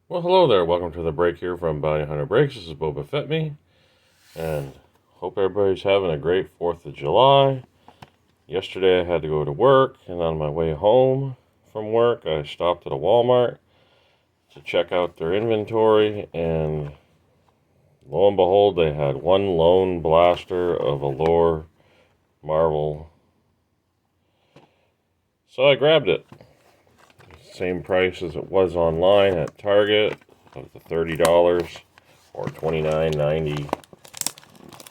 Well, hello there. Welcome to the break here from Bounty Hunter Breaks. This is Boba Fett me, and hope everybody's having a great 4th of July. Yesterday I had to go to work, and on my way home from work, I stopped at a Walmart to check out their inventory, and lo and behold, they had one lone blaster of Allure Marvel. So I grabbed it. Same price as it was online at Target of the $30 or $29.90.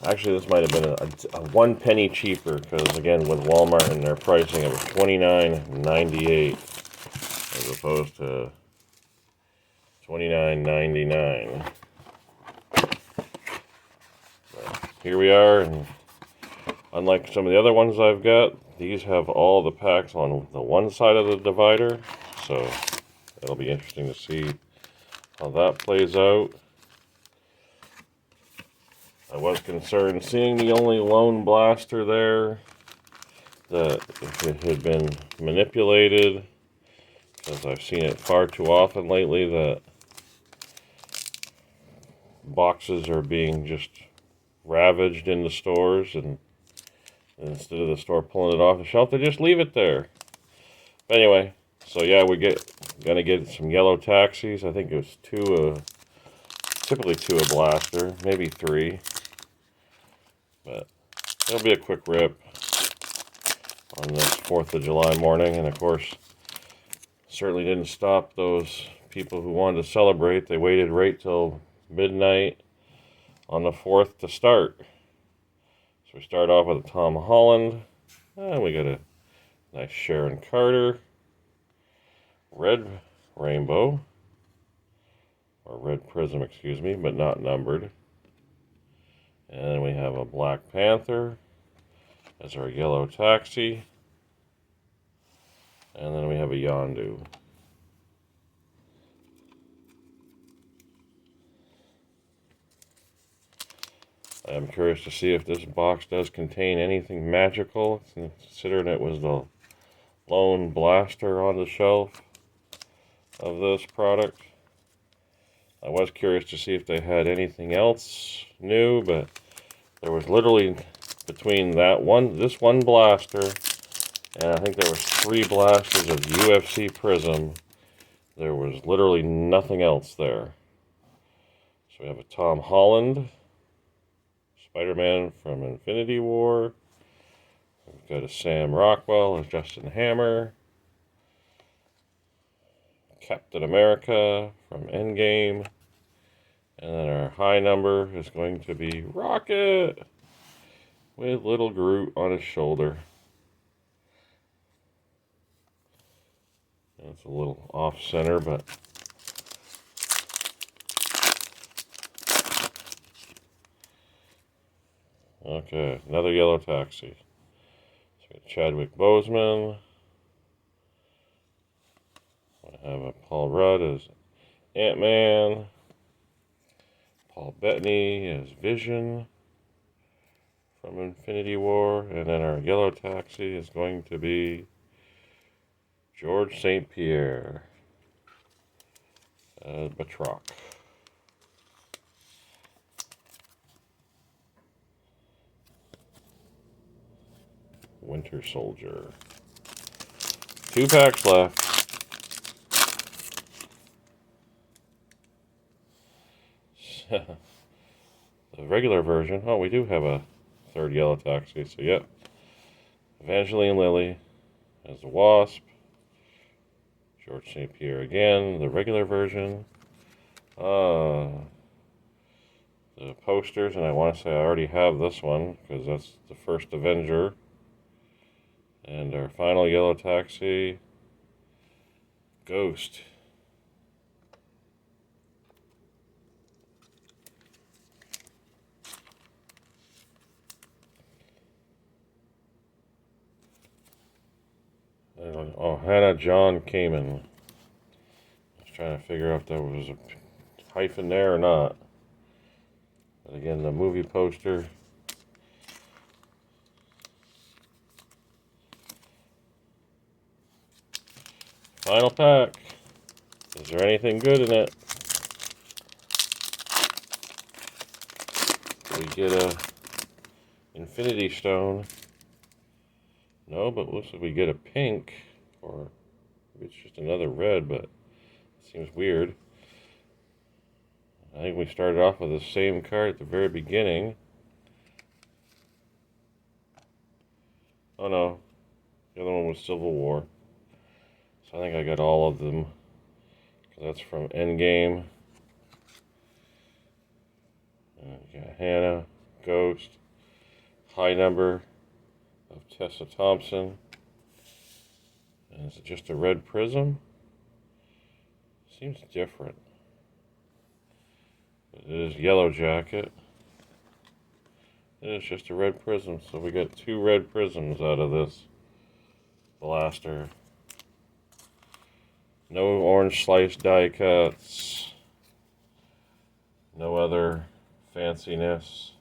Actually, this might have been a 1 penny cheaper because, again, with Walmart and their pricing, it was $29.98 as opposed to $29.99. Here we are, and unlike some of the other ones I've got, these have all the packs on the one side of the divider, so it'll be interesting to see how that plays out. I was concerned seeing the only lone blaster there that it had been manipulated, because I've seen it far too often lately that boxes are being just ravaged in the stores, and instead of the store pulling it off the shelf, they just leave it there. But anyway, so yeah, gonna get some yellow taxis. I think it was typically two a blaster, maybe three. But it'll be a quick rip on this 4th of July morning, and of course, certainly didn't stop those people who wanted to celebrate. They waited right till midnight on the 4th to start. So we start off with a Tom Holland, and we got a nice Sharon Carter, red rainbow, or red prism, excuse me, but not numbered. And then we have a Black Panther as our yellow taxi. And then we have a Yondu. I'm curious to see if this box does contain anything magical, considering it was the lone blaster on the shelf of this product. I was curious to see if they had anything else new, but there was literally between this one blaster, and I think there was 3 blasters of UFC Prism. There was literally nothing else there. So we have a Tom Holland, Spider-Man from Infinity War. We've got a Sam Rockwell as Justin Hammer. Captain America from Endgame. And then our high number is going to be Rocket with little Groot on his shoulder. It's a little off center, but okay, another yellow taxi. So we got Chadwick Boseman. I have a Paul Rudd as Ant-Man. Paul Bettany as Vision from Infinity War. And then our yellow taxi is going to be George St. Pierre as Batroc. Winter Soldier. 2 packs left. The regular version. Oh, we do have a 3rd yellow taxi. So, yep. Evangeline Lilly as the Wasp. George St. Pierre again. The regular version. The posters, and I want to say I already have this one because that's the first Avenger. And our final yellow taxi, Ghost. Oh, Hannah John Kamen. I was trying to figure out if there was a hyphen there or not. But again, the movie poster. Final pack. Is there anything good in it? get a Infinity Stone. No, but looks like we get a pink, or maybe it's just another red, but it seems weird. I think we started off with the same card at the very beginning. Oh no, the other one was Civil War. So I think I got all of them, because that's from Endgame. You got Hannah, Ghost, High Number of Tessa Thompson. And is it just a red prism? Seems different. It is Yellow Jacket. It's just a red prism, so we got 2 red prisms out of this blaster. No orange slice die cuts. No other fanciness.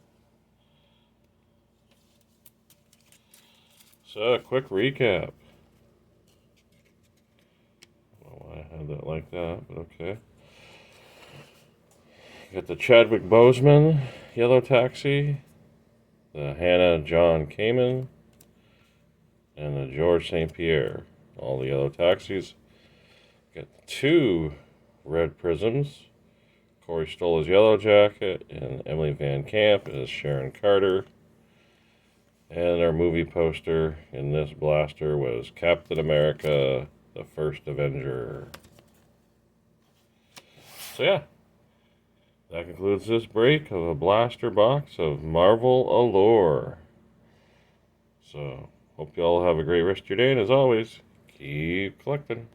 So, a quick recap. I don't know why I had that like that, but okay. Got the Chadwick Boseman Yellow Taxi, the Hannah John Kamen, and the George St. Pierre. All the Yellow Taxis. Got 2 red prisms. Corey Stoll is Yellow Jacket, and Emily Van Camp is Sharon Carter. And our movie poster in this blaster was Captain America, the First Avenger. So yeah, that concludes this break of a blaster box of Marvel Allure. So, hope you all have a great rest of your day, and as always, keep collecting.